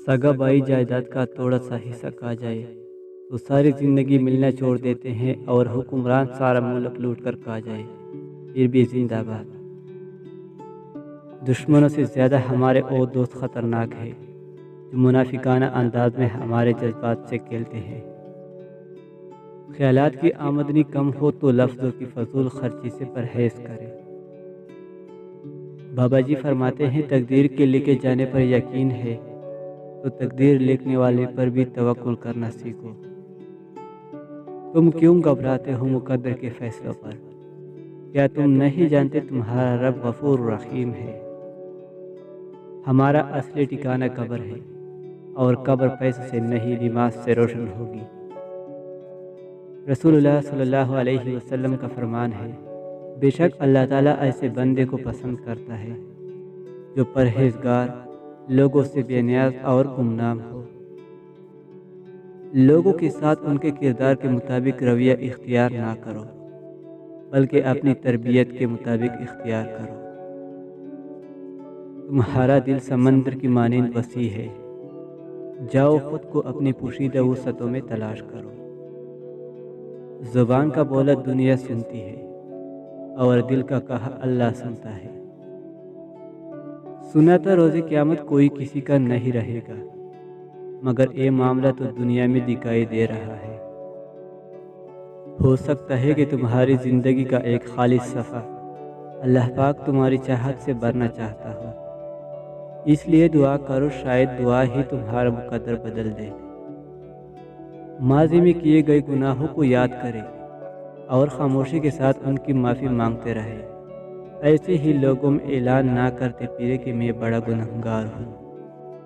سگا بھائی جائیداد کا تھوڑا سا حصہ کھا جائے تو ساری زندگی ملنا چھوڑ دیتے ہیں، اور حکمران سارا ملک لوٹ کر کھا جائے پھر بھی زندہ باد۔ دشمنوں سے زیادہ ہمارے اور دوست خطرناک ہیں، جو منافقانہ انداز میں ہمارے جذبات سے کھیلتے ہیں۔ خیالات کی آمدنی کم ہو تو لفظوں کی فضول خرچی سے پرہیز کرے۔ بابا جی فرماتے ہیں، تقدیر کے لکھے جانے پر یقین ہے تو تقدیر لکھنے والے پر بھی توکل کرنا سیکھو۔ تم کیوں گھبراتے ہو مقدر کے فیصلوں پر؟ کیا تم نہیں جانتے تمہارا رب غفور رحیم ہے؟ ہمارا اصلی ٹھکانہ قبر ہے، اور قبر پیسے سے نہیں نماز سے روشن ہوگی۔ رسول اللہ صلی اللہ علیہ وسلم کا فرمان ہے، بے شک اللہ تعالیٰ ایسے بندے کو پسند کرتا ہے جو پرہیزگار، لوگوں سے بے نیاز اور گمنام ہو۔ لوگوں کے ساتھ ان کے کردار کے مطابق رویہ اختیار نہ کرو، بلکہ اپنی تربیت کے مطابق اختیار کرو۔ تمہارا دل سمندر کی مانند وسیع ہے، جاؤ خود کو اپنی پوشیدہ وسعتوں میں تلاش کرو۔ زبان کا بولا دنیا سنتی ہے، اور دل کا کہا اللہ سنتا ہے۔ سنا تھا روز قیامت کوئی کسی کا نہیں رہے گا، مگر یہ معاملہ تو دنیا میں دکھائی دے رہا ہے۔ ہو سکتا ہے کہ تمہاری زندگی کا ایک خالص صفحہ اللہ پاک تمہاری چاہت سے بھرنا چاہتا ہو، اس لیے دعا کرو، شاید دعا ہی تمہارا مقدر بدل دے۔ ماضی میں کیے گئے گناہوں کو یاد کرے اور خاموشی کے ساتھ ان کی معافی مانگتے رہے۔ ایسے ہی لوگوں میں اعلان نہ کرتے پھرے کہ میں بڑا گنہگار ہوں۔